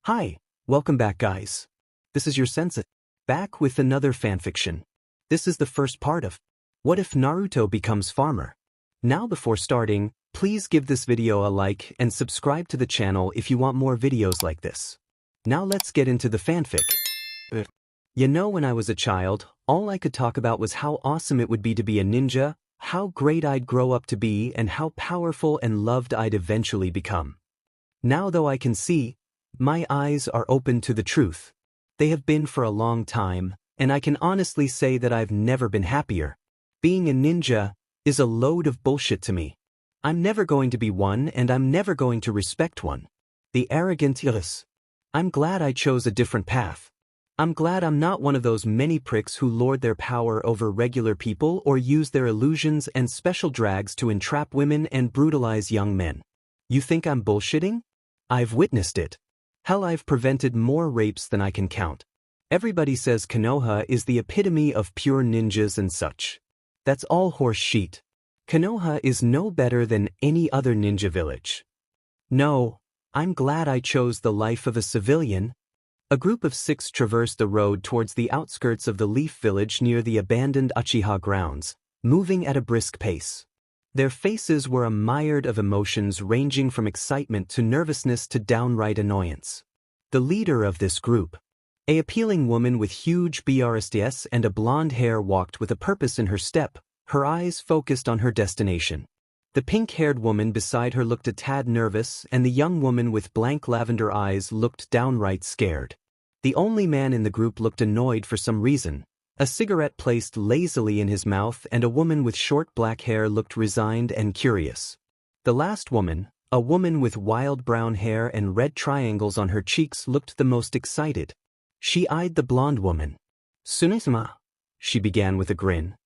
Hi, welcome back guys. This is your sensei, back with another fanfiction. This is the first part of What If Naruto Becomes Farmer? Now before starting, please give this video a like and subscribe to the channel if you want more videos like this. Now let's get into the fanfic. You know, when I was a child, all I could talk about was how awesome it would be to be a ninja, how great I'd grow up to be, and how powerful and loved I'd eventually become. Now though I can see, my eyes are open to the truth. They have been for a long time, and I can honestly say that I've never been happier. Being a ninja is a load of bullshit to me. I'm never going to be one, and I'm never going to respect one. The arrogant is. I'm glad I chose a different path. I'm glad I'm not one of those many pricks who lord their power over regular people or use their illusions and special drags to entrap women and brutalize young men. You think I'm bullshitting? I've witnessed it. Hell, I've prevented more rapes than I can count. Everybody says Konoha is the epitome of pure ninjas and such. That's all horse shit. Konoha is no better than any other ninja village. No, I'm glad I chose the life of a civilian. A group of 6 traversed the road towards the outskirts of the Leaf Village near the abandoned Uchiha grounds, moving at a brisk pace. Their faces were a myriad of emotions ranging from excitement to nervousness to downright annoyance. The leader of this group, an appealing woman with huge breasts and a blonde hair, walked with a purpose in her step, her eyes focused on her destination. The pink-haired woman beside her looked a tad nervous, and the young woman with blank lavender eyes looked downright scared. The only man in the group looked annoyed for some reason, a cigarette placed lazily in his mouth, and a woman with short black hair looked resigned and curious. The last woman, a woman with wild brown hair and red triangles on her cheeks, looked the most excited. She eyed the blonde woman. "Sunisama," she began with a grin.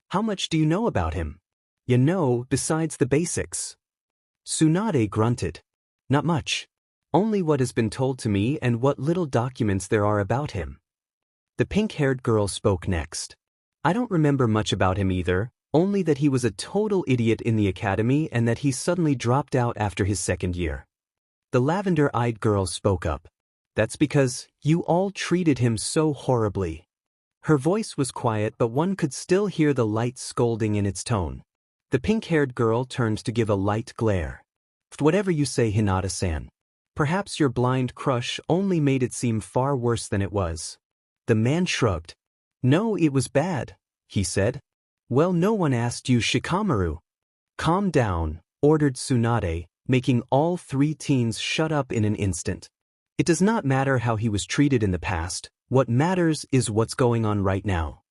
"How much do you know about him?" "You know, besides the basics." Tsunade grunted. "Not much. Only what has been told to me and what little documents there are about him." The pink-haired girl spoke next. "I don't remember much about him either, only that he was a total idiot in the academy and that he suddenly dropped out after his second year." The lavender-eyed girl spoke up. "That's because you all treated him so horribly." Her voice was quiet, but one could still hear the light scolding in its tone. The pink-haired girl turned to give a light glare. "Whatever you say, Hinata-san. Perhaps your blind crush only made it seem far worse than it was." The man shrugged. "No, it was bad," he said. "Well, no one asked you, Shikamaru." "Calm down," ordered Tsunade, making all 3 teens shut up in an instant. "It does not matter how he was treated in the past, what matters is what's going on right now."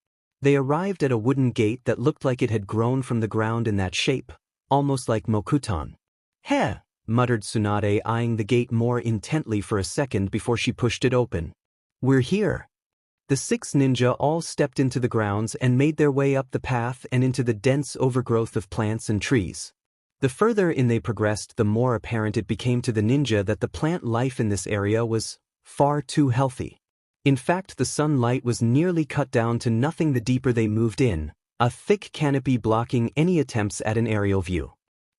They arrived at a wooden gate that looked like it had grown from the ground in that shape, almost like Mokuton. "Heh," muttered Tsunade, eyeing the gate more intently for a second before she pushed it open. "We're here." The 6 ninja all stepped into the grounds and made their way up the path and into the dense overgrowth of plants and trees. The further in they progressed, the more apparent it became to the ninja that the plant life in this area was far too healthy. In fact, the sunlight was nearly cut down to nothing the deeper they moved in, a thick canopy blocking any attempts at an aerial view.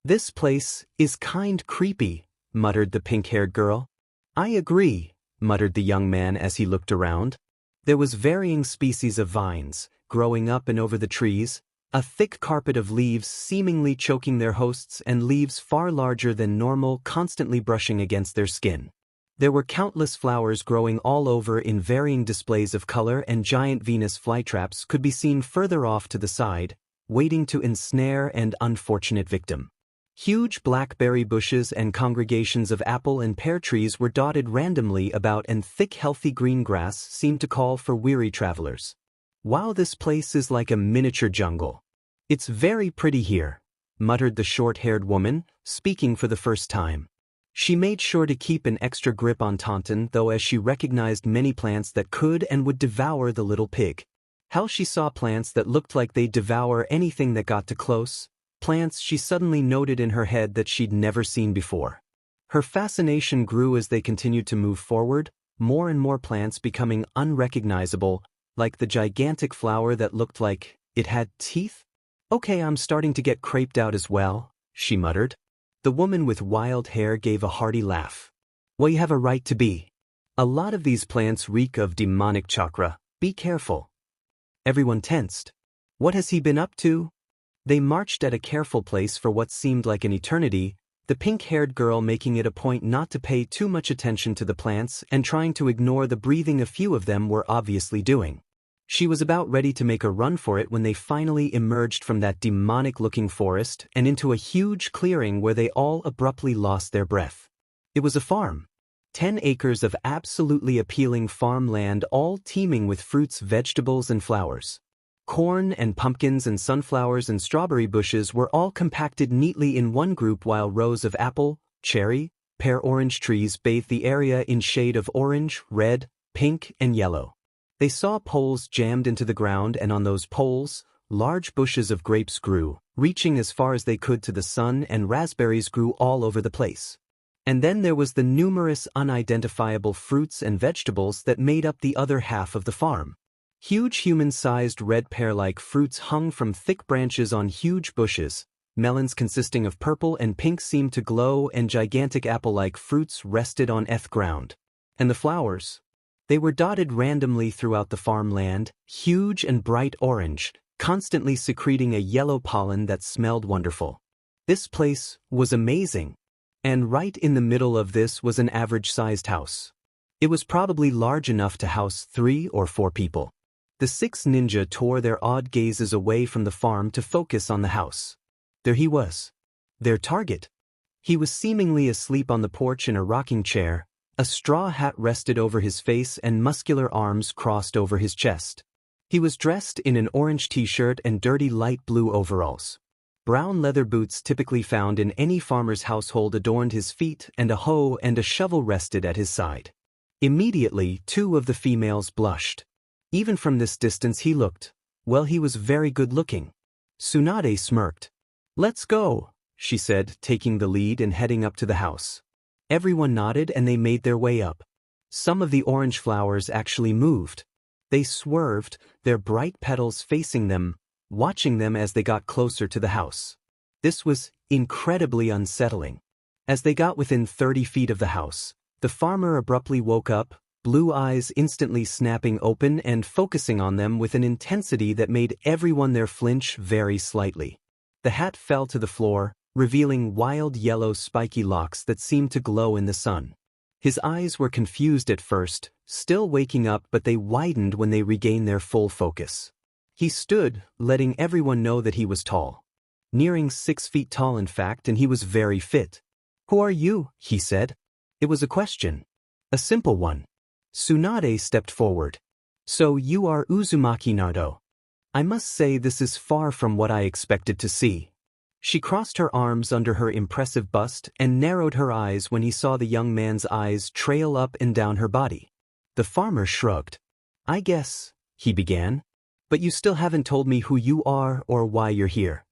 "This place is kind creepy," muttered the pink-haired girl. "I agree," muttered the young man as he looked around. There was varying species of vines, growing up and over the trees, a thick carpet of leaves seemingly choking their hosts, and leaves far larger than normal constantly brushing against their skin. There were countless flowers growing all over in varying displays of color, and giant Venus flytraps could be seen further off to the side, waiting to ensnare an unfortunate victim. Huge blackberry bushes and congregations of apple and pear trees were dotted randomly about, and thick healthy green grass seemed to call for weary travelers. "Wow, this place is like a miniature jungle. It's very pretty here," muttered the short-haired woman, speaking for the first time. She made sure to keep an extra grip on Taunton, though, as she recognized many plants that could and would devour the little pig. Hell, she saw plants that looked like they'd devour anything that got too close, plants she suddenly noted in her head that she'd never seen before. Her fascination grew as they continued to move forward, more and more plants becoming unrecognizable, like the gigantic flower that looked like it had teeth. "Okay, I'm starting to get creeped out as well," she muttered. The woman with wild hair gave a hearty laugh. "Well, you have a right to be. A lot of these plants reek of demonic chakra. Be careful. Everyone tensed. What has he been up to? They marched at a careful pace for what seemed like an eternity, the pink-haired girl making it a point not to pay too much attention to the plants and trying to ignore the breathing a few of them were obviously doing. She was about ready to make a run for it when they finally emerged from that demonic-looking forest and into a huge clearing where they all abruptly lost their breath. It was a farm. 10 acres of absolutely appealing farmland, all teeming with fruits, vegetables, and flowers. Corn and pumpkins and sunflowers and strawberry bushes were all compacted neatly in one group, while rows of apple, cherry, pear, orange trees bathed the area in shade of orange, red, pink, and yellow. They saw poles jammed into the ground, and on those poles, large bushes of grapes grew, reaching as far as they could to the sun, and raspberries grew all over the place. And then there was the numerous unidentifiable fruits and vegetables that made up the other half of the farm. Huge human-sized red pear-like fruits hung from thick branches on huge bushes, melons consisting of purple and pink seemed to glow, and gigantic apple-like fruits rested on ground. And the flowers? They were dotted randomly throughout the farmland, huge and bright orange, constantly secreting a yellow pollen that smelled wonderful. This place was amazing. And right in the middle of this was an average-sized house. It was probably large enough to house 3 or 4 people. The 6 ninja tore their odd gazes away from the farm to focus on the house. There he was. Their target. He was seemingly asleep on the porch in a rocking chair, a straw hat rested over his face and muscular arms crossed over his chest. He was dressed in an orange t-shirt and dirty light blue overalls. Brown leather boots typically found in any farmer's household adorned his feet, and a hoe and a shovel rested at his side. Immediately, 2 of the females blushed. Even from this distance he looked, well, he was very good-looking. Tsunade smirked. "Let's go," she said, taking the lead and heading up to the house. Everyone nodded and they made their way up. Some of the orange flowers actually moved. They swerved, their bright petals facing them, watching them as they got closer to the house. This was incredibly unsettling. As they got within 30 feet of the house, the farmer abruptly woke up, blue eyes instantly snapping open and focusing on them with an intensity that made everyone there flinch very slightly. The hat fell to the floor, revealing wild yellow spiky locks that seemed to glow in the sun. His eyes were confused at first, still waking up, but they widened when they regained their full focus. He stood, letting everyone know that he was tall. Nearing 6 feet tall in fact, and he was very fit. "Who are you?" he said. It was a question. A simple one. Tsunade stepped forward. "So you are Uzumaki Naruto. I must say this is far from what I expected to see." She crossed her arms under her impressive bust and narrowed her eyes when he saw the young man's eyes trail up and down her body. The farmer shrugged. "I guess," he began. "But you still haven't told me who you are or why you're here."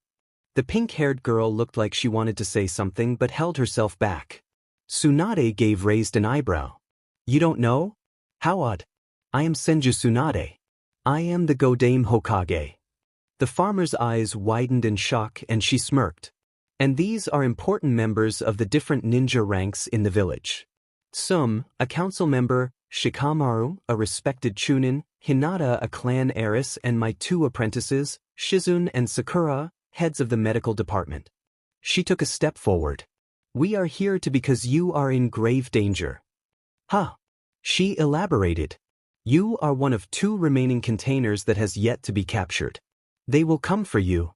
The pink-haired girl looked like she wanted to say something but held herself back. Tsunade raised an eyebrow. "You don't know? How odd. I am Senju Tsunade. I am the Godame Hokage." The farmer's eyes widened in shock and she smirked. "And these are important members of the different ninja ranks in the village. Sum, a council member, Shikamaru, a respected chunin, Hinata, a clan heiress, and my 2 apprentices, Shizune and Sakura, heads of the medical department." She took a step forward. "We are here because you are in grave danger." "Huh." She elaborated. "You are one of 2 remaining containers that has yet to be captured. They will come for you."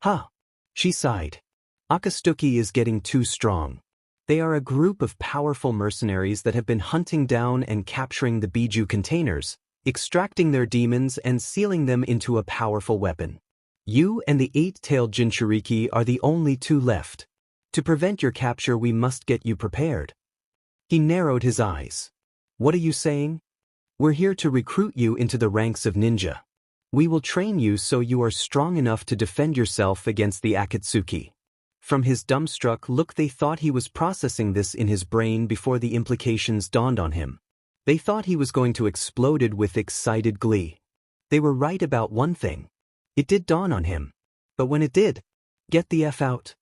"Huh." She sighed. "Akastuki is getting too strong. They are a group of powerful mercenaries that have been hunting down and capturing the Biju containers, extracting their demons and sealing them into a powerful weapon. You and the 8-tailed Jinchuriki are the only 2 left. To prevent your capture, we must get you prepared." He narrowed his eyes. "What are you saying?" "We're here to recruit you into the ranks of ninja. We will train you so you are strong enough to defend yourself against the Akastuki." From his dumbstruck look, they thought he was processing this in his brain before the implications dawned on him. They thought he was going to explode with excited glee. They were right about one thing. It did dawn on him. But when it did, "Get the F out."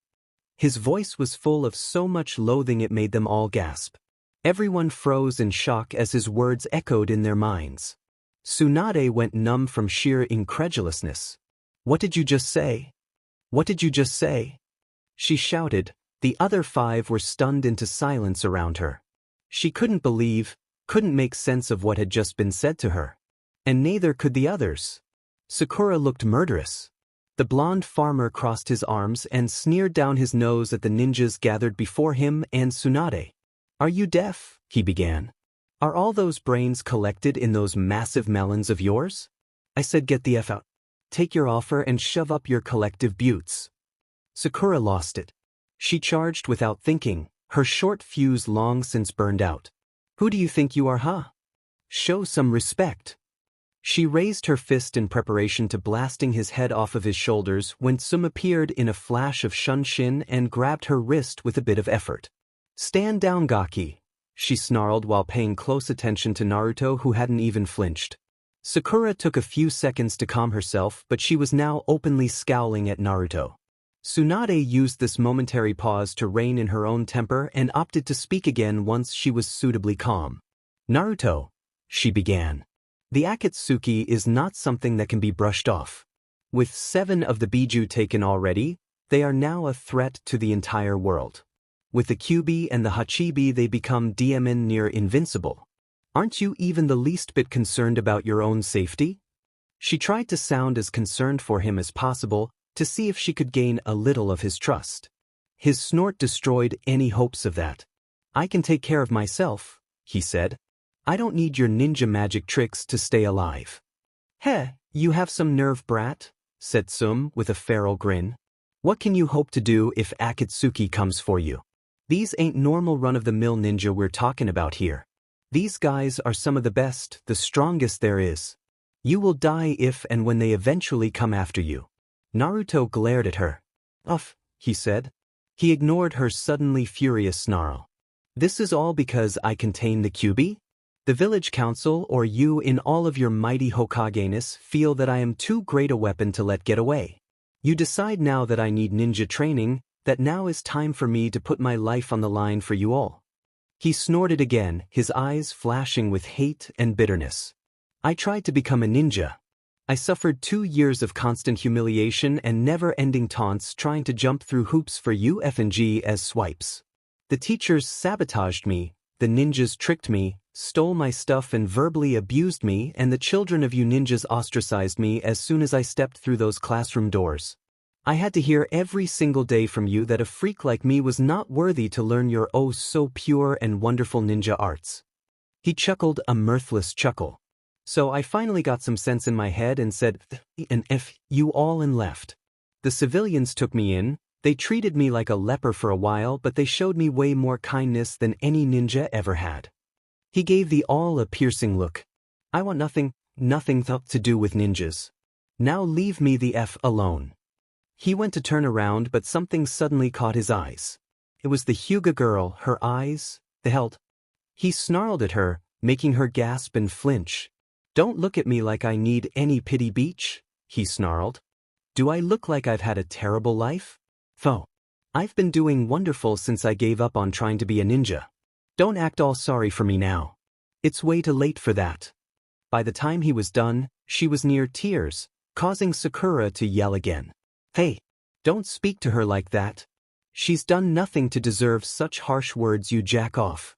His voice was full of so much loathing it made them all gasp. Everyone froze in shock as his words echoed in their minds. Tsunade went numb from sheer incredulousness. "What did you just say? What did you just say?" she shouted. The other 5 were stunned into silence around her. She couldn't make sense of what had just been said to her. And neither could the others. Sakura looked murderous. The blonde farmer crossed his arms and sneered down his nose at the ninjas gathered before him and Tsunade. "Are you deaf?" he began. "Are all those brains collected in those massive melons of yours? I said get the F out. Take your offer and shove up your collective buttes." Sakura lost it. She charged without thinking, her short fuse long since burned out. "Who do you think you are, huh? Show some respect." She raised her fist in preparation to blasting his head off of his shoulders when Tsum appeared in a flash of shunshin and grabbed her wrist with a bit of effort. "Stand down, Gaki," she snarled while paying close attention to Naruto, who hadn't even flinched. Sakura took a few seconds to calm herself, but she was now openly scowling at Naruto. Tsunade used this momentary pause to rein in her own temper and opted to speak again once she was suitably calm. "Naruto," she began. "The Akatsuki is not something that can be brushed off. With 7 of the Biju taken already, they are now a threat to the entire world. With the Kyubi and the Hachibi they become DMN near invincible. Aren't you even the least bit concerned about your own safety?" She tried to sound as concerned for him as possible, to see if she could gain a little of his trust. His snort destroyed any hopes of that. "I can take care of myself," he said. "I don't need your ninja magic tricks to stay alive." "Heh, you have some nerve, brat," said Tsum with a feral grin. "What can you hope to do if Akatsuki comes for you? These ain't normal run-of-the-mill ninja we're talking about here. These guys are some of the best, the strongest there is. You will die if and when they eventually come after you." Naruto glared at her. "Uff," he said. He ignored her suddenly furious snarl. "This is all because I contain the Kyubi? The village council or you in all of your mighty Hokageness feel that I am too great a weapon to let get away. You decide now that I need ninja training, that now is time for me to put my life on the line for you all." He snorted again, his eyes flashing with hate and bitterness. "I tried to become a ninja. I suffered 2 years of constant humiliation and never-ending taunts trying to jump through hoops for you F&G as swipes. The teachers sabotaged me, the ninjas tricked me, stole my stuff and verbally abused me, and the children of you ninjas ostracized me as soon as I stepped through those classroom doors. I had to hear every single day from you that a freak like me was not worthy to learn your oh so pure and wonderful ninja arts." He chuckled a mirthless chuckle. "So I finally got some sense in my head and said and F you all and left. The civilians took me in, they treated me like a leper for a while, but they showed me way more kindness than any ninja ever had." He gave the all a piercing look. "I want nothing to do with ninjas. Now leave me the F alone." He went to turn around, but something suddenly caught his eyes. It was the Hyuga girl, her eyes, they held. He snarled at her, making her gasp and flinch. "Don't look at me like I need any pity beach," he snarled. "Do I look like I've had a terrible life? Pho. I've been doing wonderful since I gave up on trying to be a ninja. Don't act all sorry for me now. It's way too late for that." By the time he was done, she was near tears, causing Sakura to yell again. "Hey, don't speak to her like that. She's done nothing to deserve such harsh words, you jack off."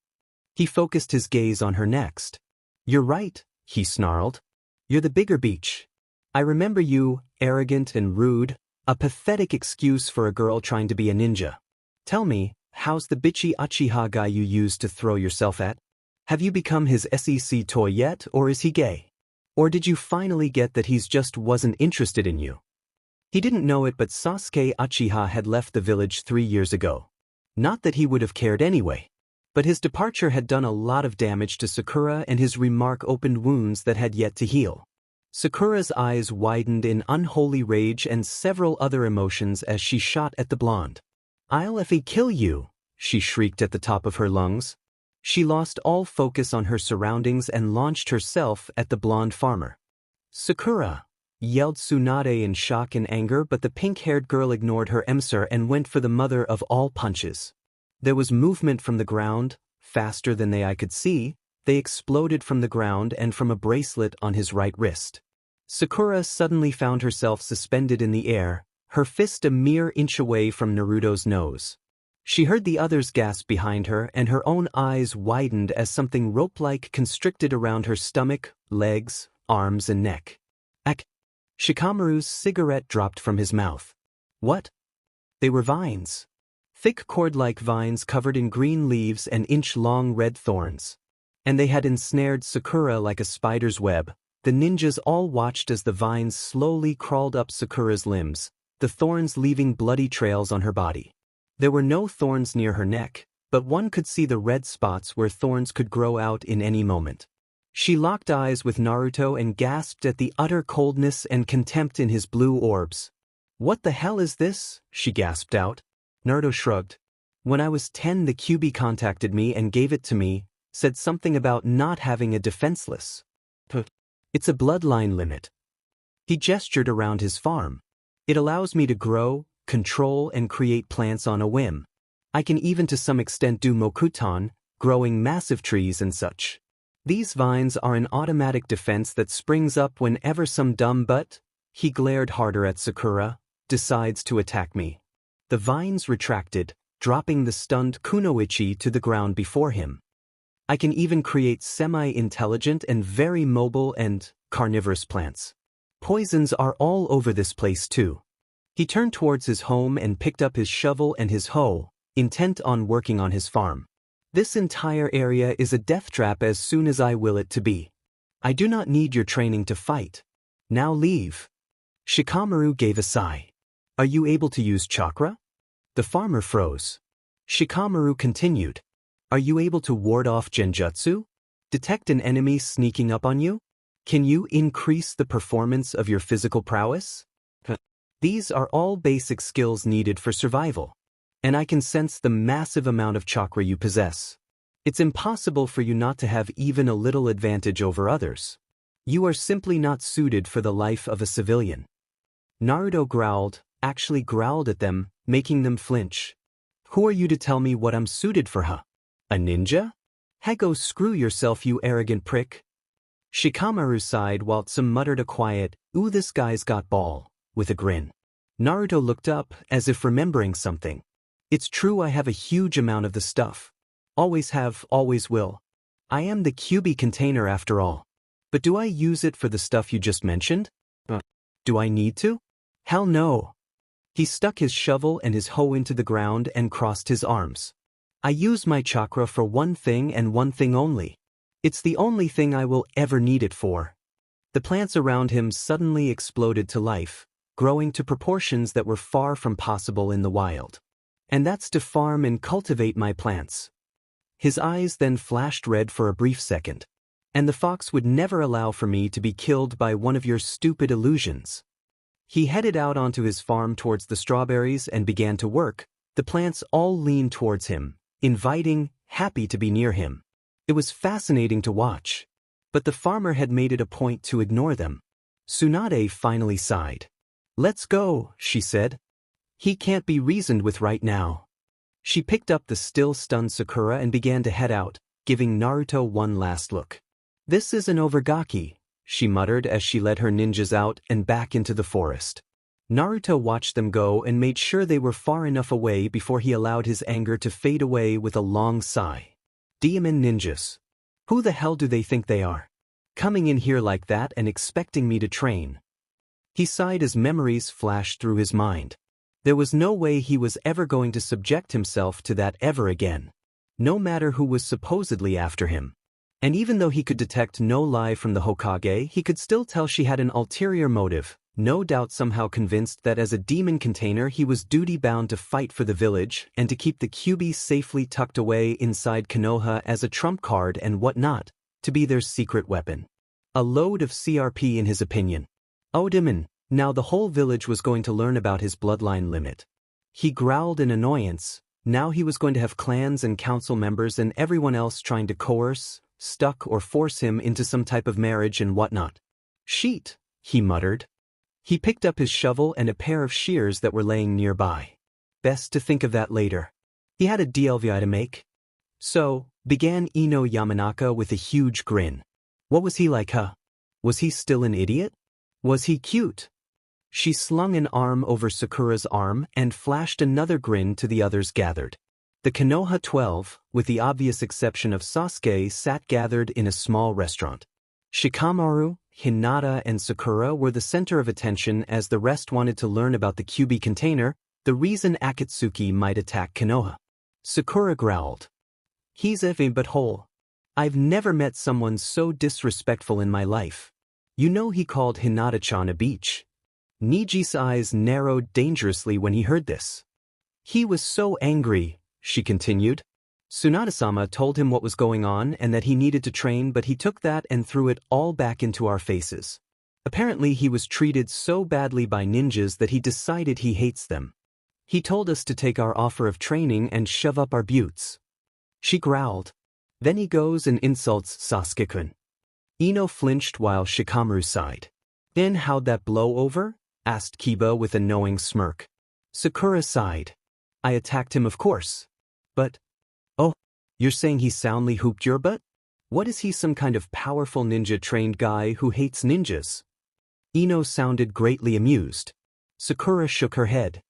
He focused his gaze on her next. "You're right," he snarled. "You're the bigger beach. I remember you, arrogant and rude, a pathetic excuse for a girl trying to be a ninja. Tell me, how's the bitchy Uchiha guy you used to throw yourself at? Have you become his SEC toy yet, or is he gay? Or did you finally get that he's just wasn't interested in you?" He didn't know it, but Sasuke Uchiha had left the village 3 years ago. Not that he would have cared anyway. But his departure had done a lot of damage to Sakura, and his remark opened wounds that had yet to heal. Sakura's eyes widened in unholy rage and several other emotions as she shot at the blonde. "I'll effing kill you," she shrieked at the top of her lungs. She lost all focus on her surroundings and launched herself at the blonde farmer. "Sakura!" yelled Tsunade in shock and anger, but the pink-haired girl ignored her emsir and went for the mother of all punches. There was movement from the ground, Faster than I could see, they exploded from the ground and from a bracelet on his right wrist. Sakura suddenly found herself suspended in the air, her fist a mere inch away from Naruto's nose. She heard the others gasp behind her and her own eyes widened as something rope-like constricted around her stomach, legs, arms and neck. Shikamaru's cigarette dropped from his mouth. What? They were vines. Thick cord-like vines covered in green leaves and inch-long red thorns. And they had ensnared Sakura like a spider's web. The ninjas all watched as the vines slowly crawled up Sakura's limbs, the thorns leaving bloody trails on her body. There were no thorns near her neck, but one could see the red spots where thorns could grow out in any moment. She locked eyes with Naruto and gasped at the utter coldness and contempt in his blue orbs. "What the hell is this?" she gasped out. Naruto shrugged. "When I was 10 the QB contacted me and gave it to me, said something about not having a defenseless. It's a bloodline limit." He gestured around his farm. "It allows me to grow, control and create plants on a whim. I can even to some extent do mokuton, growing massive trees and such. These vines are an automatic defense that springs up whenever some dumb butt," he glared harder at Sakura, "decides to attack me." The vines retracted, dropping the stunned kunoichi to the ground before him. "I can even create semi-intelligent and very mobile and carnivorous plants. Poisons are all over this place too." He turned towards his home and picked up his shovel and his hoe, intent on working on his farm. "This entire area is a death trap as soon as I will it to be. I do not need your training to fight. Now leave." Shikamaru gave a sigh. "Are you able to use chakra?" The farmer froze. Shikamaru continued. "Are you able to ward off genjutsu? Detect an enemy sneaking up on you? Can you increase the performance of your physical prowess? These are all basic skills needed for survival. And I can sense the massive amount of chakra you possess. It's impossible for you not to have even a little advantage over others. You are simply not suited for the life of a civilian." Naruto growled, actually growled at them, making them flinch. "Who are you to tell me what I'm suited for, huh? A ninja? Go screw yourself, you arrogant prick." Shikamaru sighed while some muttered a quiet, "Ooh, this guy's got ball," with a grin. Naruto looked up, as if remembering something. "It's true, I have a huge amount of the stuff. Always have, always will. I am the QB container after all. But do I use it for the stuff you just mentioned? Do I need to? Hell no." He stuck his shovel and his hoe into the ground and crossed his arms. "I use my chakra for one thing and one thing only. It's the only thing I will ever need it for." The plants around him suddenly exploded to life, growing to proportions that were far from possible in the wild. "And that's to farm and cultivate my plants." His eyes then flashed red for a brief second. "And the fox would never allow for me to be killed by one of your stupid illusions." He headed out onto his farm towards the strawberries and began to work. The plants all leaned towards him, inviting, happy to be near him. It was fascinating to watch. But the farmer had made it a point to ignore them. Tsunade finally sighed. "Let's go," she said. "He can't be reasoned with right now." She picked up the still stunned Sakura and began to head out, giving Naruto one last look. "This is an overgaki," she muttered as she led her ninjas out and back into the forest. Naruto watched them go and made sure they were far enough away before he allowed his anger to fade away with a long sigh. "Demon ninjas. Who the hell do they think they are? Coming in here like that and expecting me to train." He sighed as memories flashed through his mind. There was no way he was ever going to subject himself to that ever again. No matter who was supposedly after him. And even though he could detect no lie from the Hokage, he could still tell she had an ulterior motive, no doubt somehow convinced that as a demon container he was duty-bound to fight for the village and to keep the QB safely tucked away inside Konoha as a trump card and whatnot, to be their secret weapon. A load of CRP in his opinion. Oh demon, now the whole village was going to learn about his bloodline limit. He growled in annoyance. Now he was going to have clans and council members and everyone else trying to coerce, stuck or force him into some type of marriage and whatnot. "Sheet," he muttered. He picked up his shovel and a pair of shears that were laying nearby. Best to think of that later. He had a DLVI to make. So, began Ino Yamanaka with a huge grin. What was he like, huh? Was he still an idiot? Was he cute? She slung an arm over Sakura's arm and flashed another grin to the others gathered. The Konoha 12, with the obvious exception of Sasuke, sat gathered in a small restaurant. Shikamaru, Hinata, and Sakura were the center of attention as the rest wanted to learn about the QB container, the reason Akatsuki might attack Konoha. Sakura growled. He's effing but whole. I've never met someone so disrespectful in my life. You know he called Hinata-chan a beach. Niji's eyes narrowed dangerously when he heard this. He was so angry, she continued. Tsunade-sama told him what was going on and that he needed to train, but he took that and threw it all back into our faces. Apparently he was treated so badly by ninjas that he decided he hates them. He told us to take our offer of training and shove up our butts. She growled. Then he goes and insults Sasuke-kun. Ino flinched while Shikamaru sighed. Then how'd that blow over? Asked Kiba with a knowing smirk. Sakura sighed. I attacked him, of course. But... Oh, you're saying he soundly hooped your butt? What is he, some kind of powerful ninja-trained guy who hates ninjas? Ino sounded greatly amused. Sakura shook her head.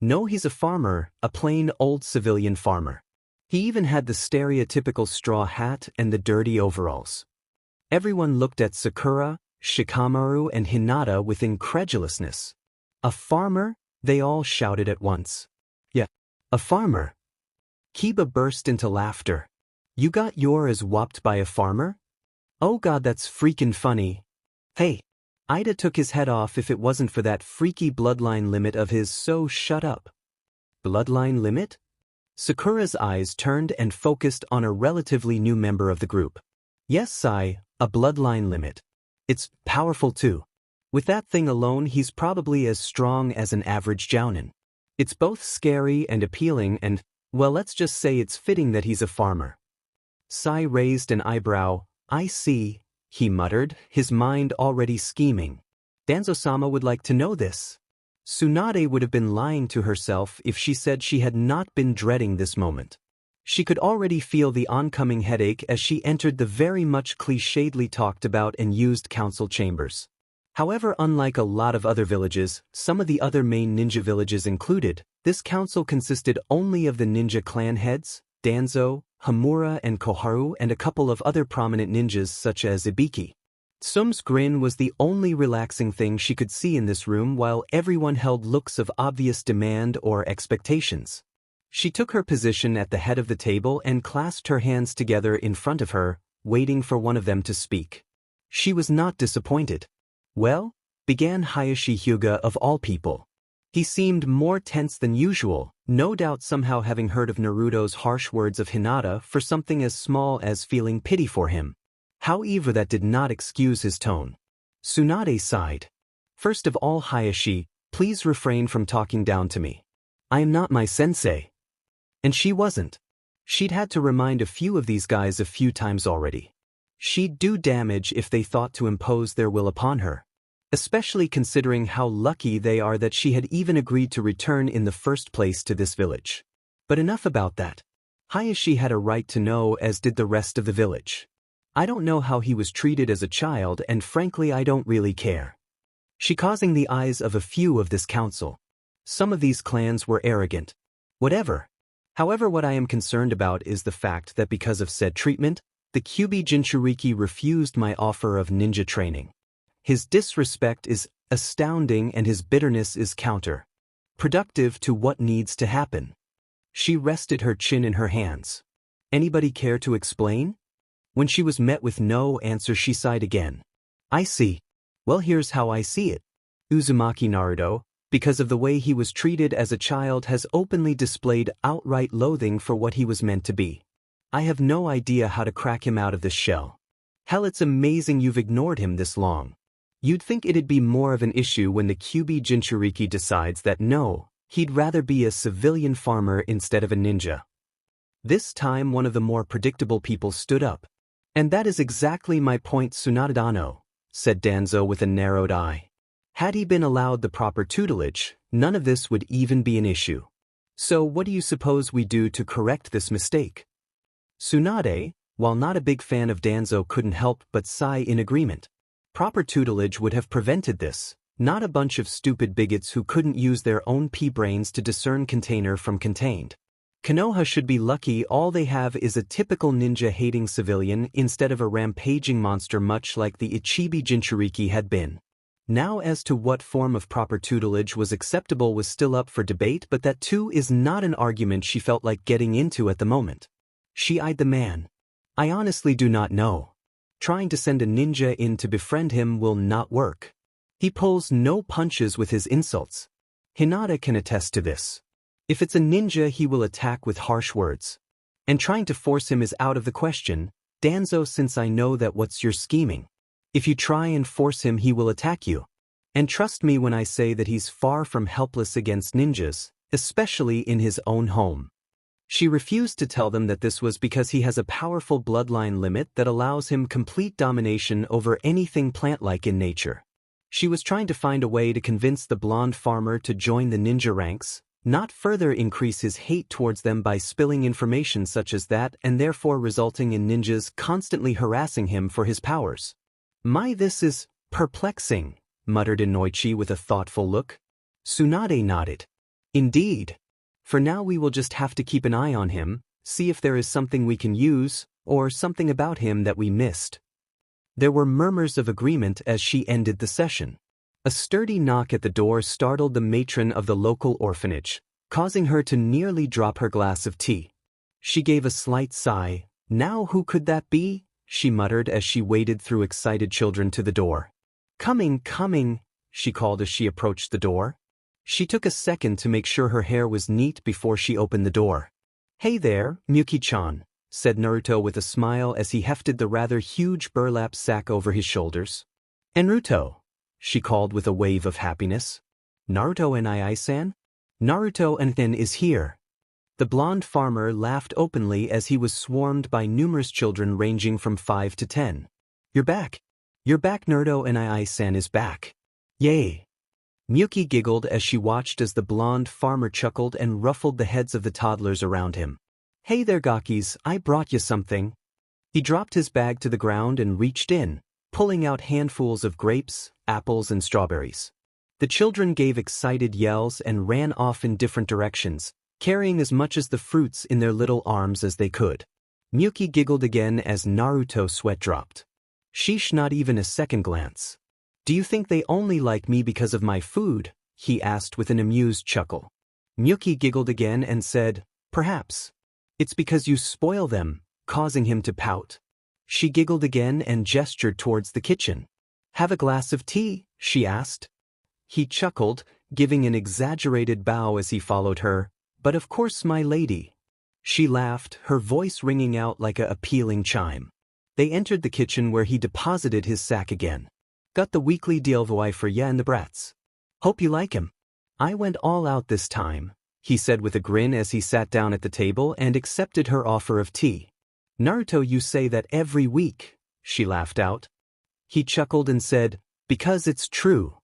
No, he's a farmer, a plain old civilian farmer. He even had the stereotypical straw hat and the dirty overalls. Everyone looked at Sakura, Shikamaru, and Hinata with incredulousness. A farmer? They all shouted at once. Yeah, a farmer. Kiba burst into laughter. You got yours whopped by a farmer? Oh god, that's freaking funny. Hey, Ida took his head off if it wasn't for that freaky bloodline limit of his, so shut up. Bloodline limit? Sakura's eyes turned and focused on a relatively new member of the group. Yes, Sai, a bloodline limit. It's powerful too. With that thing alone, he's probably as strong as an average jounin. It's both scary and appealing and, well, let's just say it's fitting that he's a farmer. Sai raised an eyebrow. I see, he muttered, his mind already scheming. Danzo-sama would like to know this. Tsunade would have been lying to herself if she said she had not been dreading this moment. She could already feel the oncoming headache as she entered the very much clichédly talked about and used council chambers. However, unlike a lot of other villages, some of the other main ninja villages included, this council consisted only of the ninja clan heads, Danzo, Hamura, and Koharu, and a couple of other prominent ninjas such as Ibiki. Tsum's grin was the only relaxing thing she could see in this room, while everyone held looks of obvious demand or expectations. She took her position at the head of the table and clasped her hands together in front of her, waiting for one of them to speak. She was not disappointed. Well, began Hayashi Hyuga of all people. He seemed more tense than usual, no doubt somehow having heard of Naruto's harsh words of Hinata for something as small as feeling pity for him. However, that did not excuse his tone. Tsunade sighed. First of all, Hayashi, please refrain from talking down to me. I am not my sensei. And she wasn't. She'd had to remind a few of these guys a few times already. She'd do damage if they thought to impose their will upon her. Especially considering how lucky they are that she had even agreed to return in the first place to this village. But enough about that. Hayashi had a right to know, as did the rest of the village. I don't know how he was treated as a child, and frankly I don't really care. She causing the eyes of a few of this council. Some of these clans were arrogant. Whatever. However, what I am concerned about is the fact that because of said treatment, the Kyubi Jinchuriki refused my offer of ninja training. His disrespect is astounding and his bitterness is counter-productive to what needs to happen. She rested her chin in her hands. Anybody care to explain? When she was met with no answer, she sighed again. I see. Well, here's how I see it. Uzumaki Naruto, because of the way he was treated as a child, has openly displayed outright loathing for what he was meant to be. I have no idea how to crack him out of this shell. Hell, it's amazing you've ignored him this long. You'd think it'd be more of an issue when the Kyubi Jinchuriki decides that no, he'd rather be a civilian farmer instead of a ninja. This time one of the more predictable people stood up. And that is exactly my point, Tsunade-dano, said Danzo with a narrowed eye. Had he been allowed the proper tutelage, none of this would even be an issue. So what do you suppose we do to correct this mistake? Tsunade, while not a big fan of Danzo, couldn't help but sigh in agreement. Proper tutelage would have prevented this, not a bunch of stupid bigots who couldn't use their own pea-brains to discern container from contained. Konoha should be lucky all they have is a typical ninja-hating civilian instead of a rampaging monster much like the Ichibi Jinchuriki had been. Now as to what form of proper tutelage was acceptable was still up for debate, but that too is not an argument she felt like getting into at the moment. She eyed the man. I honestly do not know. Trying to send a ninja in to befriend him will not work. He pulls no punches with his insults. Hinata can attest to this. If it's a ninja he will attack with harsh words. And trying to force him is out of the question, Danzo, since I know that what's your scheming. If you try and force him he will attack you. And trust me when I say that he's far from helpless against ninjas, especially in his own home. She refused to tell them that this was because he has a powerful bloodline limit that allows him complete domination over anything plant-like in nature. She was trying to find a way to convince the blonde farmer to join the ninja ranks, not further increase his hate towards them by spilling information such as that and therefore resulting in ninjas constantly harassing him for his powers. This is perplexing, muttered Inoichi with a thoughtful look. Tsunade nodded. Indeed. For now we will just have to keep an eye on him, see if there is something we can use, or something about him that we missed. There were murmurs of agreement as she ended the session. A sturdy knock at the door startled the matron of the local orphanage, causing her to nearly drop her glass of tea. She gave a slight sigh. Now who could that be? She muttered as she waded through excited children to the door. Coming, she called as she approached the door. She took a second to make sure her hair was neat before she opened the door. Hey there, Miyuki-chan, said Naruto with a smile as he hefted the rather huge burlap sack over his shoulders. Naruto, she called with a wave of happiness. Naruto Nii-san? Naruto Nen is here. The blonde farmer laughed openly as he was swarmed by numerous children ranging from 5 to 10. You're back. You're back, Naruto Nii-san is back. Yay. Miyuki giggled as she watched as the blonde farmer chuckled and ruffled the heads of the toddlers around him. Hey there, Gakis, I brought you something. He dropped his bag to the ground and reached in, pulling out handfuls of grapes, apples and strawberries. The children gave excited yells and ran off in different directions, carrying as much as the fruits in their little arms as they could. Miyuki giggled again as Naruto's sweat dropped. Sheesh, not even a second glance. Do you think they only like me because of my food? He asked with an amused chuckle. Miyuki giggled again and said, perhaps. It's because you spoil them, causing him to pout. She giggled again and gestured towards the kitchen. Have a glass of tea? She asked. He chuckled, giving an exaggerated bow as he followed her. But of course, my lady. She laughed, her voice ringing out like a appealing chime. They entered the kitchen where he deposited his sack again. Got the weekly dealvoy for ya and the brats. Hope you like him. I went all out this time, he said with a grin as he sat down at the table and accepted her offer of tea. Naruto, you say that every week, she laughed out. He chuckled and said, because it's true.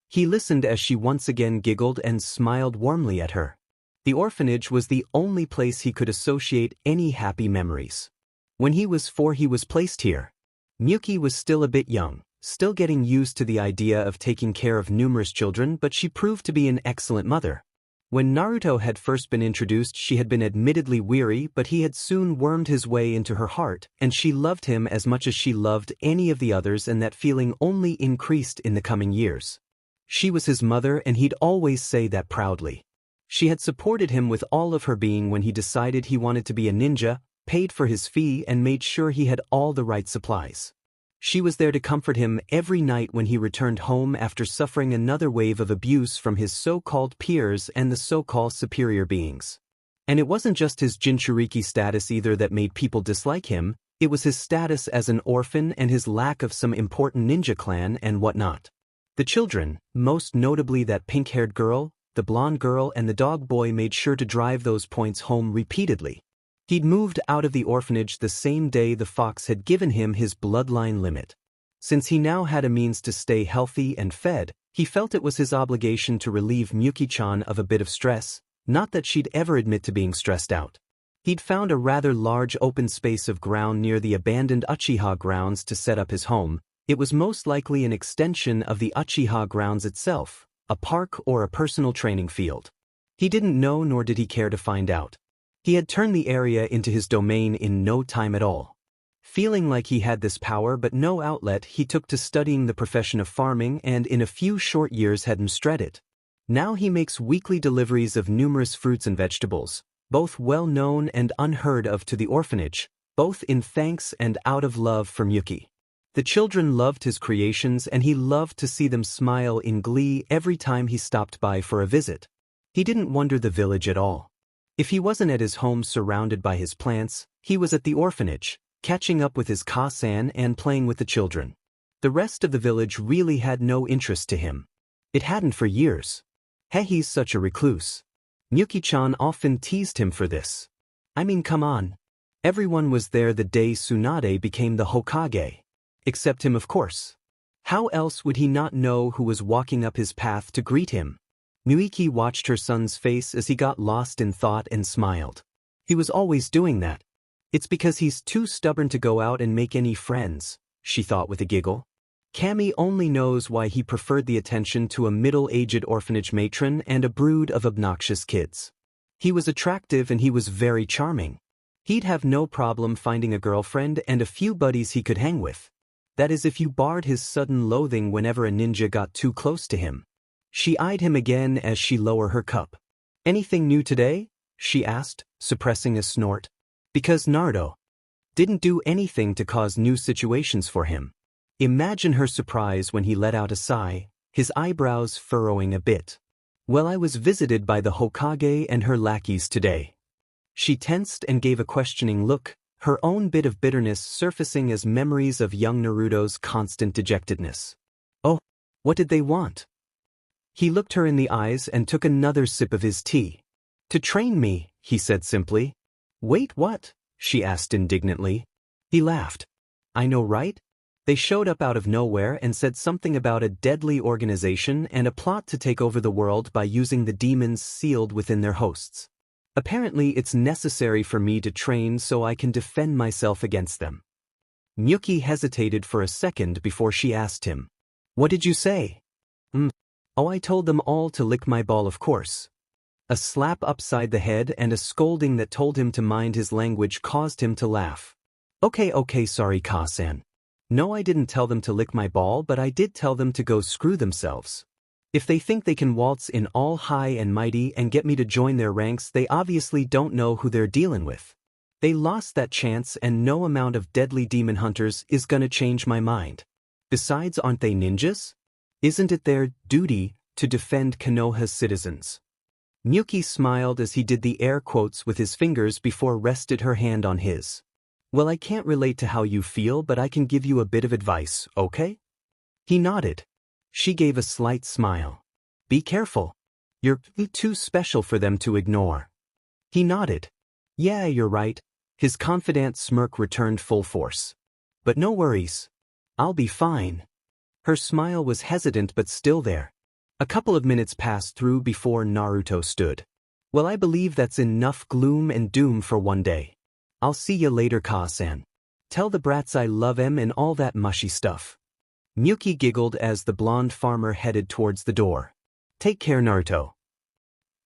He listened as she once again giggled and smiled warmly at her. The orphanage was the only place he could associate any happy memories. When he was 4 he was placed here. Miyuki was still a bit young, still getting used to the idea of taking care of numerous children, but she proved to be an excellent mother. When Naruto had first been introduced she had been admittedly weary, but he had soon wormed his way into her heart, and she loved him as much as she loved any of the others, and that feeling only increased in the coming years. She was his mother and he'd always say that proudly. She had supported him with all of her being when he decided he wanted to be a ninja, paid for his fee and made sure he had all the right supplies. She was there to comfort him every night when he returned home after suffering another wave of abuse from his so-called peers and the so-called superior beings. And it wasn't just his Jinchuriki status either that made people dislike him, it was his status as an orphan and his lack of some important ninja clan and whatnot. The children, most notably that pink-haired girl, the blonde girl and the dog boy, made sure to drive those points home repeatedly. He'd moved out of the orphanage the same day the fox had given him his bloodline limit. Since he now had a means to stay healthy and fed, he felt it was his obligation to relieve Miyuki-chan of a bit of stress, not that she'd ever admit to being stressed out. He'd found a rather large open space of ground near the abandoned Uchiha grounds to set up his home. It was most likely an extension of the Uchiha grounds itself, a park or a personal training field. He didn't know, nor did he care to find out. He had turned the area into his domain in no time at all. Feeling like he had this power but no outlet, he took to studying the profession of farming and in a few short years had mastered it. Now he makes weekly deliveries of numerous fruits and vegetables, both well known and unheard of to the orphanage, both in thanks and out of love for Miyuki. The children loved his creations and he loved to see them smile in glee every time he stopped by for a visit. He didn't wonder the village at all. If he wasn't at his home surrounded by his plants, he was at the orphanage, catching up with his Ka-san and playing with the children. The rest of the village really had no interest to him. It hadn't for years. Hey, he's such a recluse. Miyuki-chan often teased him for this. I mean, come on. Everyone was there the day Tsunade became the Hokage. Except him, of course. How else would he not know who was walking up his path to greet him? Miyuki watched her son's face as he got lost in thought and smiled. He was always doing that. It's because he's too stubborn to go out and make any friends, she thought with a giggle. Cammy only knows why he preferred the attention to a middle-aged orphanage matron and a brood of obnoxious kids. He was attractive and he was very charming. He'd have no problem finding a girlfriend and a few buddies he could hang with. That is, if you barred his sudden loathing whenever a ninja got too close to him. She eyed him again as she lowered her cup. Anything new today? She asked, suppressing a snort. Because Naruto didn't do anything to cause new situations for him. Imagine her surprise when he let out a sigh, his eyebrows furrowing a bit. Well, I was visited by the Hokage and her lackeys today. She tensed and gave a questioning look, her own bit of bitterness surfacing as memories of young Naruto's constant dejectedness. Oh, what did they want? He looked her in the eyes and took another sip of his tea. To train me, he said simply. Wait, what? She asked indignantly. He laughed. I know, right? They showed up out of nowhere and said something about a deadly organization and a plot to take over the world by using the demons sealed within their hosts. Apparently it's necessary for me to train so I can defend myself against them. Miyuki hesitated for a second before she asked him. What did you say? Oh, I told them all to lick my ball, of course. A slap upside the head and a scolding that told him to mind his language caused him to laugh. Okay, sorry, Ka-san. No, I didn't tell them to lick my ball, but I did tell them to go screw themselves. If they think they can waltz in all high and mighty and get me to join their ranks, they obviously don't know who they're dealing with. They lost that chance and no amount of deadly demon hunters is gonna change my mind. Besides, aren't they ninjas? Isn't it their duty to defend Konoha's citizens? Miyuki smiled as he did the air quotes with his fingers before rested her hand on his. Well, I can't relate to how you feel, but I can give you a bit of advice, okay? He nodded. She gave a slight smile. Be careful. You're too special for them to ignore. He nodded. Yeah, you're right. His confident smirk returned full force. But no worries. I'll be fine. Her smile was hesitant but still there. A couple of minutes passed through before Naruto stood. Well, I believe that's enough gloom and doom for one day. I'll see you later, Ka-san. Tell the brats I love them and all that mushy stuff. Miyuki giggled as the blonde farmer headed towards the door. Take care, Naruto.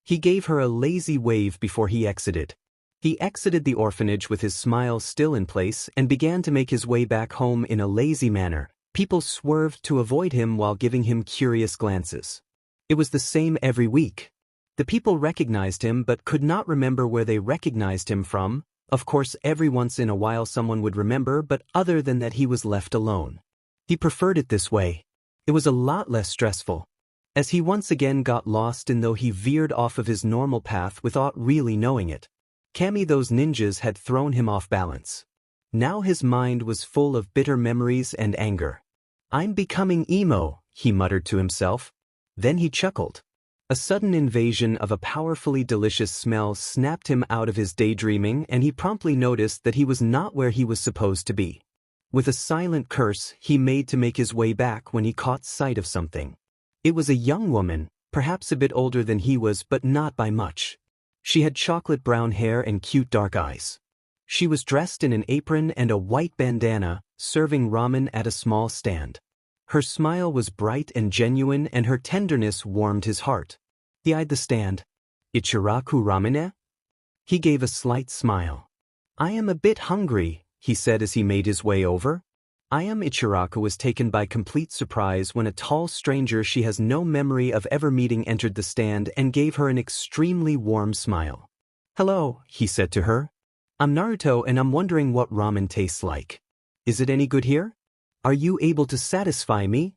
He gave her a lazy wave before he exited. He exited the orphanage with his smile still in place and began to make his way back home in a lazy manner. People swerved to avoid him while giving him curious glances. It was the same every week. The people recognized him but could not remember where they recognized him from. Of course, every once in a while someone would remember, but other than that he was left alone. He preferred it this way. It was a lot less stressful. As he once again got lost in though he veered off of his normal path without really knowing it. Cammy, those ninjas had thrown him off balance. Now his mind was full of bitter memories and anger. I'm becoming emo, he muttered to himself. Then he chuckled. A sudden invasion of a powerfully delicious smell snapped him out of his daydreaming and he promptly noticed that he was not where he was supposed to be. With a silent curse he made to make his way back when he caught sight of something. It was a young woman, perhaps a bit older than he was but not by much. She had chocolate brown hair and cute dark eyes. She was dressed in an apron and a white bandana, serving ramen at a small stand. Her smile was bright and genuine, and her tenderness warmed his heart. He eyed the stand. "Ichiraku ramen?" He gave a slight smile. "I am a bit hungry," he said as he made his way over. Ichiraku was taken by complete surprise when a tall stranger she has no memory of ever meeting entered the stand and gave her an extremely warm smile. "Hello," he said to her. "I'm Naruto and I'm wondering what ramen tastes like. Is it any good here? Are you able to satisfy me?"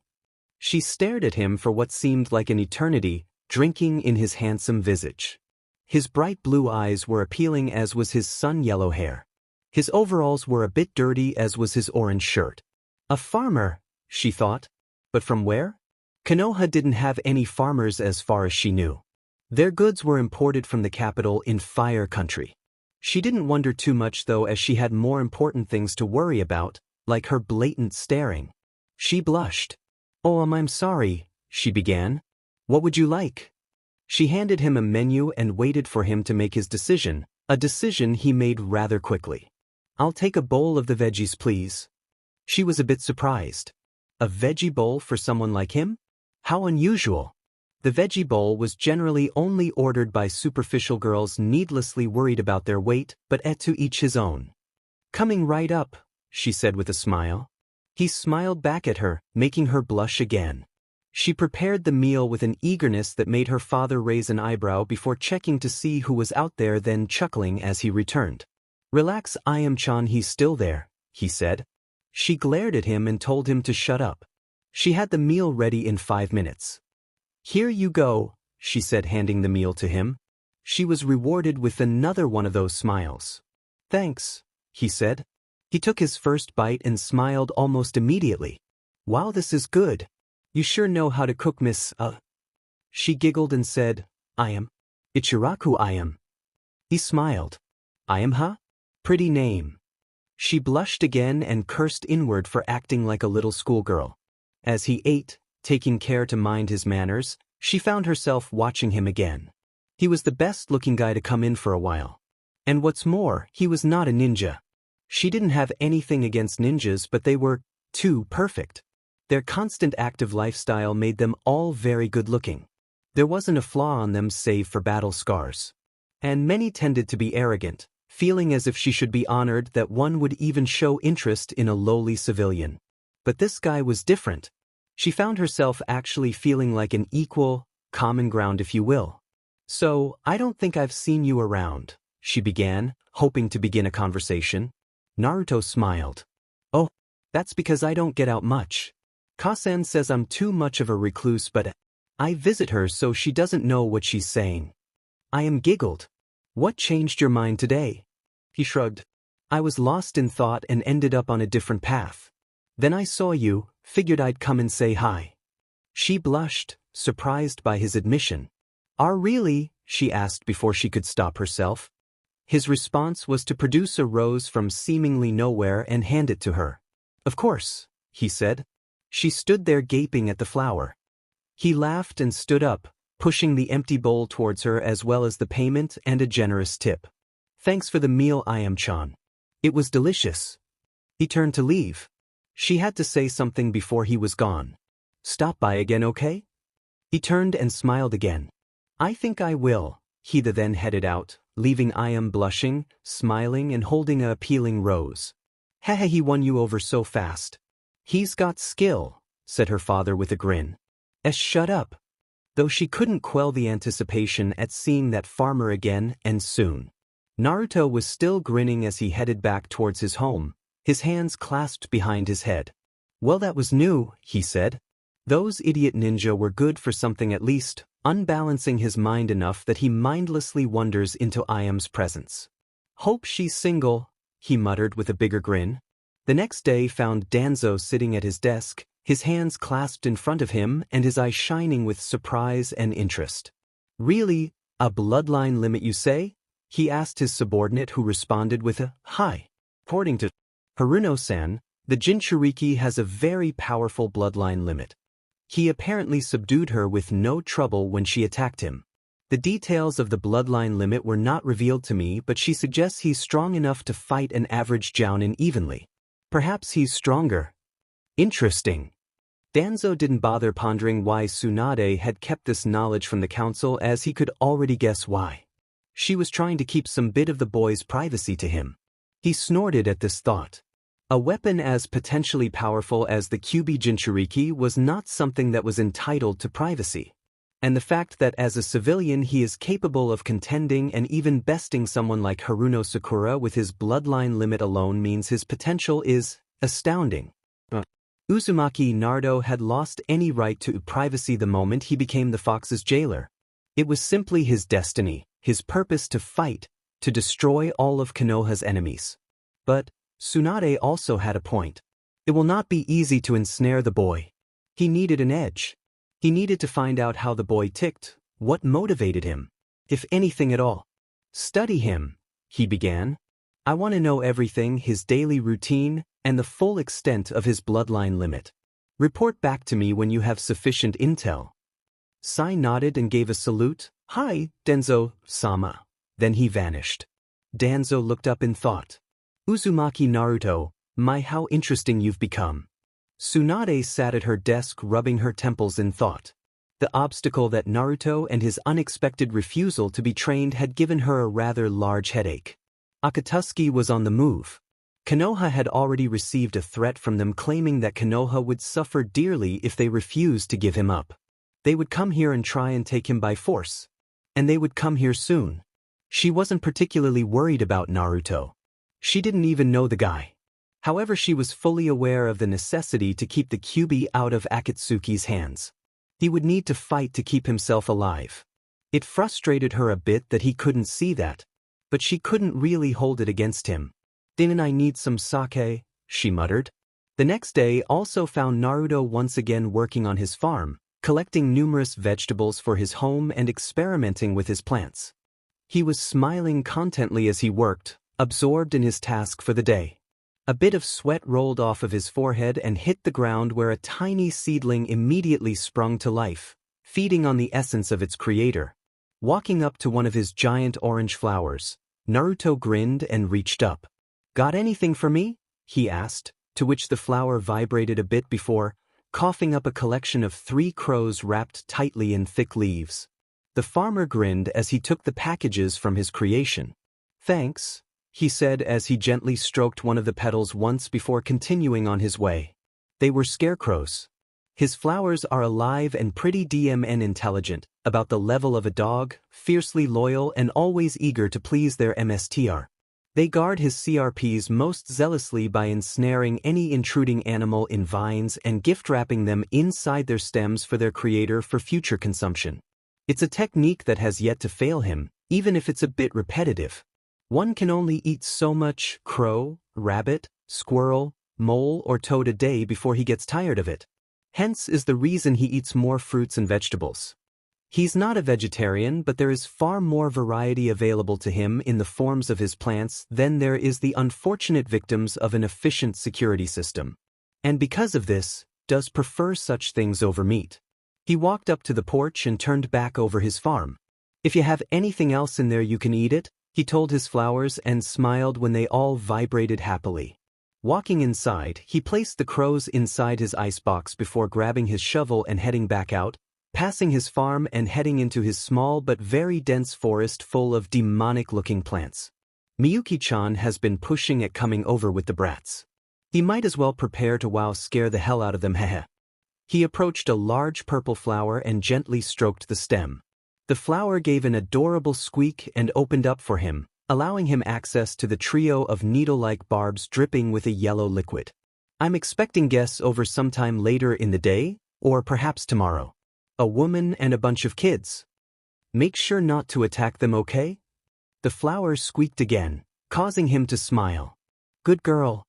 She stared at him for what seemed like an eternity, drinking in his handsome visage. His bright blue eyes were appealing, as was his sun-yellow hair. His overalls were a bit dirty, as was his orange shirt. A farmer, she thought. But from where? Konoha didn't have any farmers as far as she knew. Their goods were imported from the capital in Fire Country. She didn't wonder too much though, as she had more important things to worry about, like her blatant staring. She blushed. "Oh, I'm sorry," she began. "What would you like?" She handed him a menu and waited for him to make his decision, a decision he made rather quickly. "I'll take a bowl of the veggies, please." She was a bit surprised. A veggie bowl for someone like him? How unusual. The veggie bowl was generally only ordered by superficial girls needlessly worried about their weight, but to each his own. "Coming right up," she said with a smile. He smiled back at her, making her blush again. She prepared the meal with an eagerness that made her father raise an eyebrow before checking to see who was out there, then chuckling as he returned. "Relax, Ayam-chan, he's still there," he said. She glared at him and told him to shut up. She had the meal ready in 5 minutes. "Here you go," she said, handing the meal to him. She was rewarded with another one of those smiles. "Thanks," he said. He took his first bite and smiled almost immediately. "Wow, this is good. You sure know how to cook, miss, She giggled and said, "I am. Ichiraku I am." He smiled. "I am, huh? Pretty name." She blushed again and cursed inward for acting like a little schoolgirl. As he ate, taking care to mind his manners, she found herself watching him again. He was the best-looking guy to come in for a while. And what's more, he was not a ninja. She didn't have anything against ninjas, but they were too perfect. Their constant active lifestyle made them all very good-looking. There wasn't a flaw on them save for battle scars. And many tended to be arrogant, feeling as if she should be honored that one would even show interest in a lowly civilian. But this guy was different. She found herself actually feeling like an equal, common ground if you will. "So, I don't think I've seen you around," she began, hoping to begin a conversation. Naruto smiled. "Oh, that's because I don't get out much. Kasen says I'm too much of a recluse, but I visit her so she doesn't know what she's saying." Ayam giggled. "What changed your mind today?" He shrugged. "I was lost in thought and ended up on a different path. Then I saw you, figured I'd come and say hi." She blushed, surprised by his admission. Really?" she asked before she could stop herself. His response was to produce a rose from seemingly nowhere and hand it to her. "Of course," he said. She stood there gaping at the flower. He laughed and stood up, pushing the empty bowl towards her as well as the payment and a generous tip. "Thanks for the meal, Ayam-chan. It was delicious." He turned to leave. She had to say something before he was gone. "Stop by again, okay?" He turned and smiled again. "I think I will." He then headed out, leaving Ayam blushing, smiling and holding a appealing rose. "Haha, he won you over so fast." "He's got skill," said her father with a grin. Shut up." Though she couldn't quell the anticipation at seeing that farmer again and soon. Naruto was still grinning as he headed back towards his home, his hands clasped behind his head. "Well, that was new," he said. Those idiot ninja were good for something at least, unbalancing his mind enough that he mindlessly wanders into Ayam's presence. "Hope she's single," he muttered with a bigger grin. The next day found Danzo sitting at his desk, his hands clasped in front of him and his eyes shining with surprise and interest. "Really, a bloodline limit you say?" he asked his subordinate, who responded with a "hi." According to Haruno-san, the Jinchuriki has a very powerful bloodline limit. He apparently subdued her with no trouble when she attacked him. The details of the bloodline limit were not revealed to me, but she suggests he's strong enough to fight an average jounin evenly. Perhaps he's stronger. Interesting. Danzo didn't bother pondering why Tsunade had kept this knowledge from the council, as he could already guess why. She was trying to keep some bit of the boy's privacy to him. He snorted at this thought. A weapon as potentially powerful as the Kyubi Jinchuriki was not something that was entitled to privacy. And the fact that as a civilian he is capable of contending and even besting someone like Haruno Sakura with his bloodline limit alone means his potential is astounding. Uzumaki Naruto had lost any right to privacy the moment he became the Fox's jailer. It was simply his destiny, his purpose to fight, to destroy all of Konoha's enemies. But Tsunade also had a point. It will not be easy to ensnare the boy. He needed an edge. He needed to find out how the boy ticked, what motivated him, if anything at all. Study him, he began. I want to know everything, his daily routine, and the full extent of his bloodline limit. Report back to me when you have sufficient intel. Sai nodded and gave a salute. Hi, Danzo-sama. Then he vanished. Danzo looked up in thought. Uzumaki Naruto, my how interesting you've become. Tsunade sat at her desk rubbing her temples in thought. The obstacle that Naruto and his unexpected refusal to be trained had given her a rather large headache. Akastuki was on the move. Konoha had already received a threat from them claiming that Konoha would suffer dearly if they refused to give him up. They would come here and try and take him by force. And they would come here soon. She wasn't particularly worried about Naruto. She didn't even know the guy. However, she was fully aware of the necessity to keep the Kyubi out of Akatsuki's hands. He would need to fight to keep himself alive. It frustrated her a bit that he couldn't see that, but she couldn't really hold it against him. Didn't I need some sake? She muttered. The next day also found Naruto once again working on his farm, collecting numerous vegetables for his home and experimenting with his plants. He was smiling contentedly as he worked, absorbed in his task for the day. A bit of sweat rolled off of his forehead and hit the ground, where a tiny seedling immediately sprung to life, feeding on the essence of its creator. Walking up to one of his giant orange flowers, Naruto grinned and reached up. Got anything for me? He asked, to which the flower vibrated a bit before coughing up a collection of 3 crows wrapped tightly in thick leaves. The farmer grinned as he took the packages from his creation. Thanks, he said as he gently stroked one of the petals once before continuing on his way. They were scarecrows. His flowers are alive and pretty DMN intelligent, about the level of a dog, fiercely loyal and always eager to please their MSTR. They guard his CRPs most zealously by ensnaring any intruding animal in vines and gift-wrapping them inside their stems for their creator for future consumption. It's a technique that has yet to fail him, even if it's a bit repetitive. One can only eat so much crow, rabbit, squirrel, mole or toad a day before he gets tired of it. Hence is the reason he eats more fruits and vegetables. He's not a vegetarian, but there is far more variety available to him in the forms of his plants than there is the unfortunate victims of an efficient security system. And because of this, does prefer such things over meat. He walked up to the porch and turned back over his farm. If you have anything else in there you can eat it, he told his flowers and smiled when they all vibrated happily. Walking inside, he placed the crows inside his icebox before grabbing his shovel and heading back out, passing his farm and heading into his small but very dense forest full of demonic-looking plants. Miyuki-chan has been pushing at coming over with the brats. He might as well prepare to scare the hell out of them, heh. He approached a large purple flower and gently stroked the stem. The flower gave an adorable squeak and opened up for him, allowing him access to the trio of needle-like barbs dripping with a yellow liquid. I'm expecting guests over sometime later in the day, or perhaps tomorrow. A woman and a bunch of kids. Make sure not to attack them, okay? The flower squeaked again, causing him to smile. Good girl.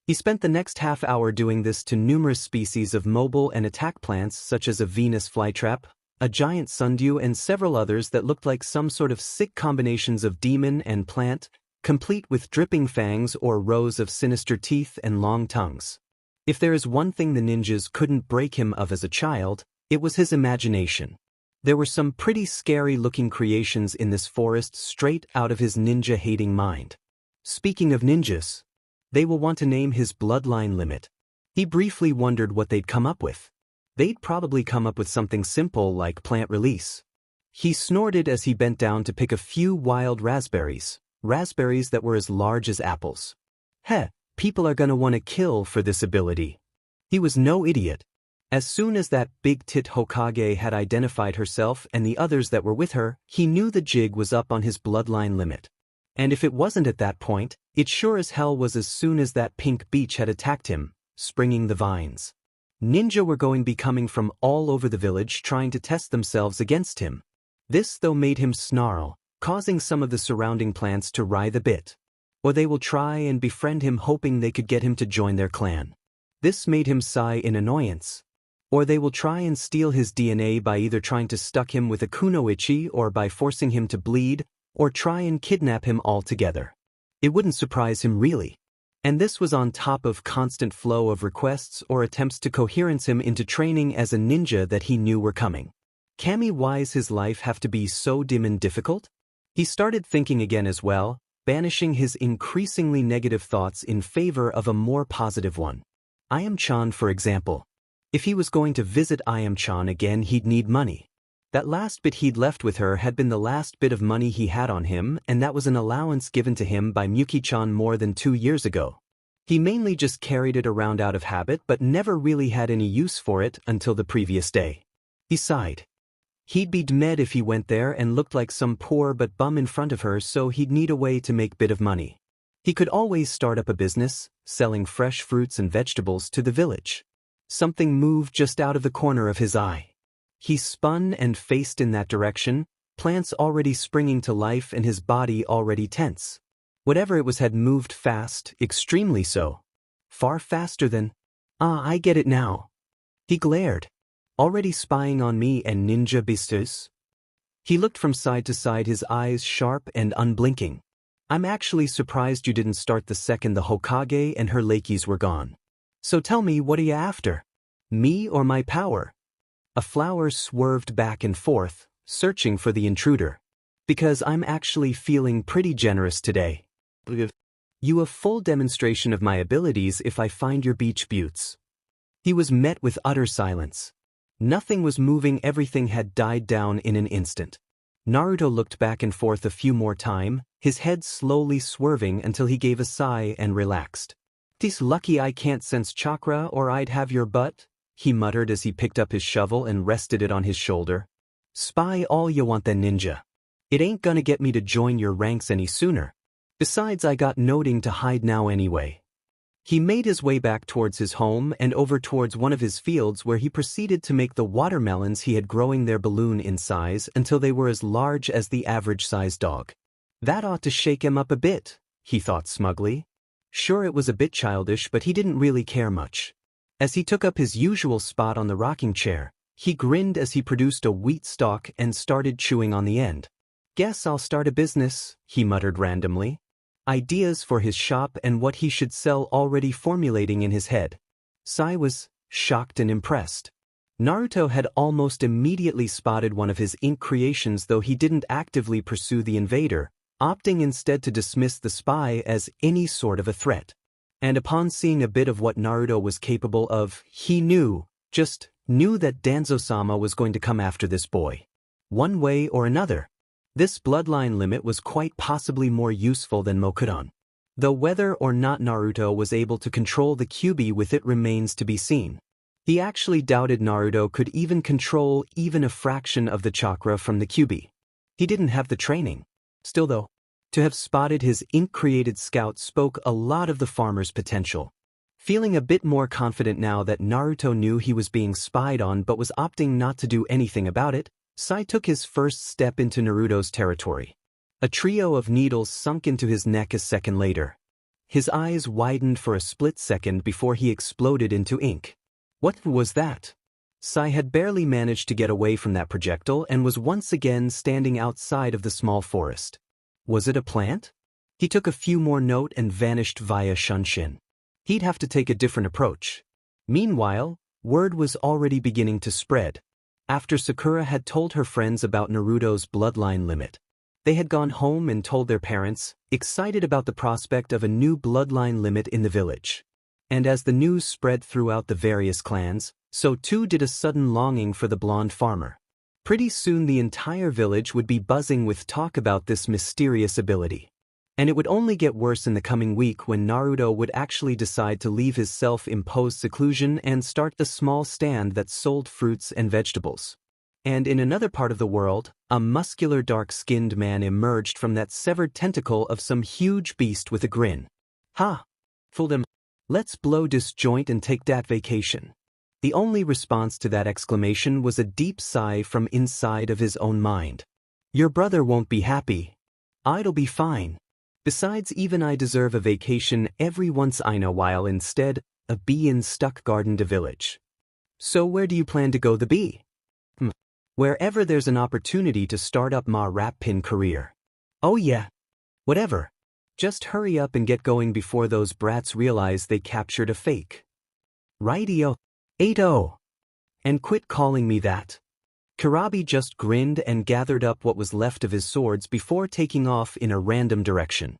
He spent the next half hour doing this to numerous species of mobile and attack plants such as a Venus flytrap, a giant sundew and several others that looked like some sort of sick combinations of demon and plant, complete with dripping fangs or rows of sinister teeth and long tongues. If there is one thing the ninjas couldn't break him of as a child, it was his imagination. There were some pretty scary-looking creations in this forest straight out of his ninja-hating mind. Speaking of ninjas, they will want to name his bloodline limit. He briefly wondered what they'd come up with. They'd probably come up with something simple like plant release. He snorted as he bent down to pick a few wild raspberries that were as large as apples. Heh, people are gonna want to kill for this ability. He was no idiot. As soon as that big-tit Hokage had identified herself and the others that were with her, he knew the jig was up on his bloodline limit. And if it wasn't at that point, it sure as hell was as soon as that pink beach had attacked him, springing the vines. Ninja were going to be coming from all over the village trying to test themselves against him. This though made him snarl, causing some of the surrounding plants to writhe a bit. Or they will try and befriend him hoping they could get him to join their clan. This made him sigh in annoyance. Or they will try and steal his DNA by either trying to stuck him with a kunoichi or by forcing him to bleed, or try and kidnap him altogether. It wouldn't surprise him really. And this was on top of constant flow of requests or attempts to coherence him into training as a ninja that he knew were coming. Why's his life have to be so dim and difficult? He started thinking again as well, banishing his increasingly negative thoughts in favor of a more positive one. Ayam-chan, for example. If he was going to visit Ayam-chan again, he'd need money. That last bit he'd left with her had been the last bit of money he had on him, and that was an allowance given to him by Miyuki-chan more than 2 years ago. He mainly just carried it around out of habit but never really had any use for it until the previous day. He sighed. He'd be dead if he went there and looked like some poor but bum in front of her, so he'd need a way to make bit of money. He could always start up a business, selling fresh fruits and vegetables to the village. Something moved just out of the corner of his eye. He spun and faced in that direction, plants already springing to life and his body already tense. Whatever it was had moved fast, extremely so. Far faster than... I get it now. He glared. Already spying on me and ninja beasties? He looked from side to side, his eyes sharp and unblinking. I'm actually surprised you didn't start the second the Hokage and her lakeys were gone. So tell me, what are you after? Me or my power? A flower swerved back and forth, searching for the intruder. Because I'm actually feeling pretty generous today. You a full demonstration of my abilities if I find your beach buttes. He was met with utter silence. Nothing was moving, everything had died down in an instant. Naruto looked back and forth a few more times, his head slowly swerving until he gave a sigh and relaxed. "'Tis lucky I can't sense chakra or I'd have your butt," he muttered as he picked up his shovel and rested it on his shoulder. "Spy all you want then, ninja. It ain't gonna get me to join your ranks any sooner. Besides, I got nothing to hide now anyway." He made his way back towards his home and over towards one of his fields, where he proceeded to make the watermelons he had growing their balloon in size until they were as large as the average-sized dog. That ought to shake him up a bit, he thought smugly. Sure, it was a bit childish, but he didn't really care much. As he took up his usual spot on the rocking chair, he grinned as he produced a wheat stalk and started chewing on the end. "Guess I'll start a business," he muttered randomly. Ideas for his shop and what he should sell already formulating in his head. Sai was shocked and impressed. Naruto had almost immediately spotted one of his ink creations, though he didn't actively pursue the invader, opting instead to dismiss the spy as any sort of a threat. And upon seeing a bit of what Naruto was capable of, he just knew that Danzo-sama was going to come after this boy. One way or another. This bloodline limit was quite possibly more useful than Mokudan. Though whether or not Naruto was able to control the Kyuubi with it remains to be seen. He actually doubted Naruto could even control even a fraction of the chakra from the Kyuubi. He didn't have the training. Still though, to have spotted his ink-created scout spoke a lot of the farmer's potential. Feeling a bit more confident now that Naruto knew he was being spied on but was opting not to do anything about it, Sai took his first step into Naruto's territory. A trio of needles sunk into his neck a second later. His eyes widened for a split second before he exploded into ink. What was that? Sai had barely managed to get away from that projectile and was once again standing outside of the small forest. Was it a plant? He took a few more note and vanished via Shunshin. He'd have to take a different approach. Meanwhile, word was already beginning to spread. After Sakura had told her friends about Naruto's bloodline limit, they had gone home and told their parents, excited about the prospect of a new bloodline limit in the village. And as the news spread throughout the various clans, so too did a sudden longing for the blonde farmer. Pretty soon the entire village would be buzzing with talk about this mysterious ability. And it would only get worse in the coming week when Naruto would actually decide to leave his self-imposed seclusion and start the small stand that sold fruits and vegetables. And in another part of the world, a muscular dark-skinned man emerged from that severed tentacle of some huge beast with a grin. "Ha! Fooled him. Let's blow this joint and take that vacation." The only response to that exclamation was a deep sigh from inside of his own mind. "Your brother won't be happy. I'll be fine. Besides, even I deserve a vacation every once in a while instead of being stuck garden to village." "So where do you plan to go the bee?" "Wherever there's an opportunity to start up my rap pin career." "Oh yeah. Whatever. Just hurry up and get going before those brats realize they captured a fake." "Rightio. 8-0. And quit calling me that." Kurabi just grinned and gathered up what was left of his swords before taking off in a random direction.